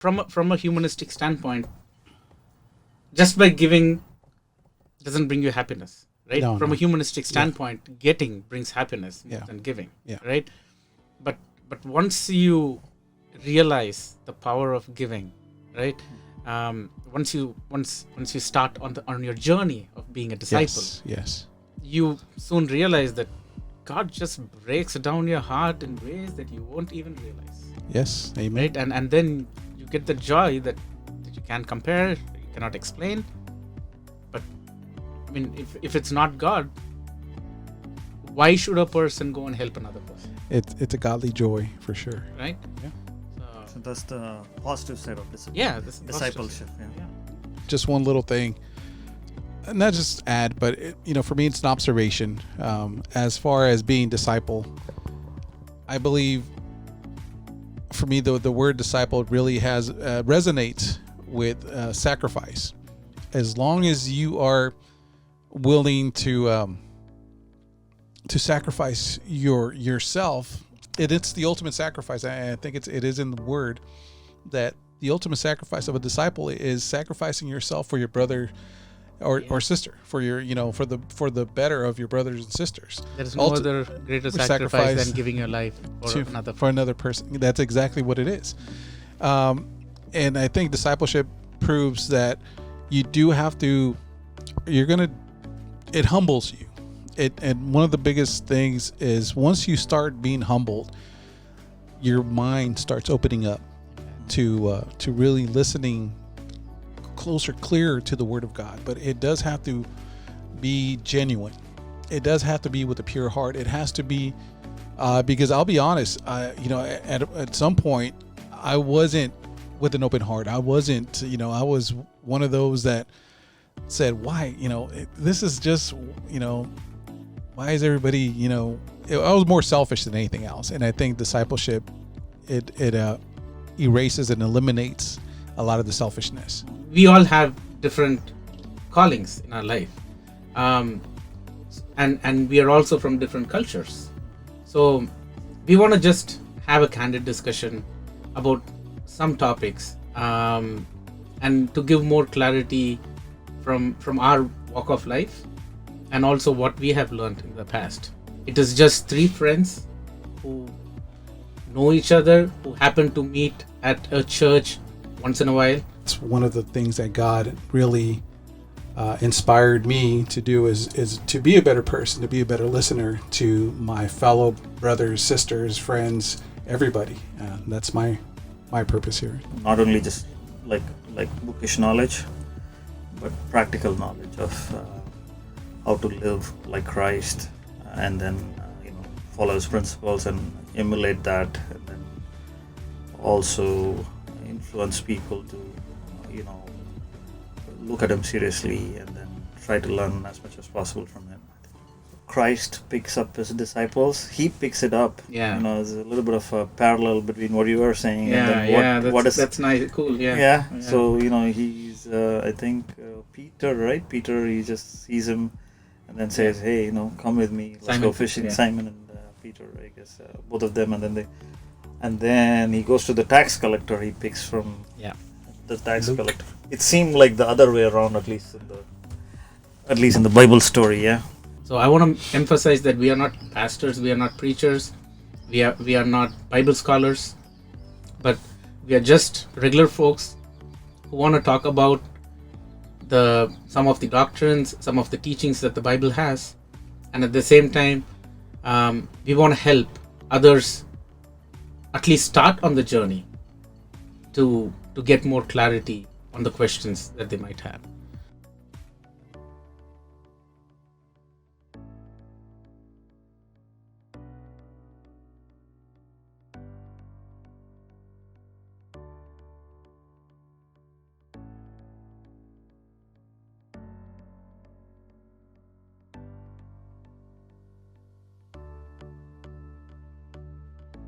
from a humanistic standpoint, just by giving doesn't bring you happiness, right? No, From no. a humanistic standpoint, getting brings happiness more Yeah. than giving, Yeah. right? But once you realize the power of giving, right? Once you start on your journey of being a disciple, Yes. you soon realize that God just breaks down your heart in ways that you won't even realize, Yes. Amen. right? And then you get the joy that you can't compare, you cannot explain. But I mean, if it's not God, why should a person go and help another person, It's a godly joy for sure. right? Yeah. So that's the positive side of This discipleship. Yeah. Just one little thing, and not just add, but for me, it's an observation. As far as being disciple, I believe for me, the word disciple really has resonates with sacrifice. As long as you are willing to sacrifice yourself, it's the ultimate sacrifice. I think it is in the word that the ultimate sacrifice of a disciple is sacrificing yourself for your brother or sister, for your for the better of your brothers and sisters. There is no other greater sacrifice than giving your life for another person. That's exactly what it is. And I think discipleship proves that you do have to. It humbles you. And one of the biggest things is once you start being humbled, your mind starts opening up to really listening clearer to the Word of God. But it does have to be genuine. It does have to be with a pure heart. It has to be because I'll be honest, at some point I wasn't with an open heart. I wasn't, I was one of those that said, why, this is just, why is everybody, I was more selfish than anything else. And I think discipleship, it erases and eliminates a lot of the selfishness. We all have different callings in our life. And we are also from different cultures. So we want to just have a candid discussion about some topics, and to give more clarity from our walk of life, and also what we have learned in the past. It is just three friends who know each other, who happen to meet at a church once in a while. It's one of the things that God really inspired me to do is to be a better person, to be a better listener to my fellow brothers, sisters, friends, everybody. That's my purpose here. Not only just like bookish knowledge, but practical knowledge of how to live like Christ, and then follow His principles and emulate that, and then also influence people to look at Him seriously, and then try to learn as much as possible from Him. Christ picks up His disciples. He picks it up. Yeah. There's a little bit of a parallel between what you were saying and then That's nice, cool. Yeah. So he's I think Peter, right? Peter, he just sees him and then says, "Hey, come with me. Let's Simon, go fishing." yeah. Simon and Peter, I guess, both of them, and then he goes to the tax collector. He picks from the tax collector. It seemed like the other way around, at least in the Bible story. Yeah. So I want to emphasize that we are not pastors, we are not preachers, we are not Bible scholars, but we are just regular folks who want to talk about some of the doctrines, some of the teachings that the Bible has, and at the same time, we want to help others at least start on the journey to get more clarity on the questions that they might have.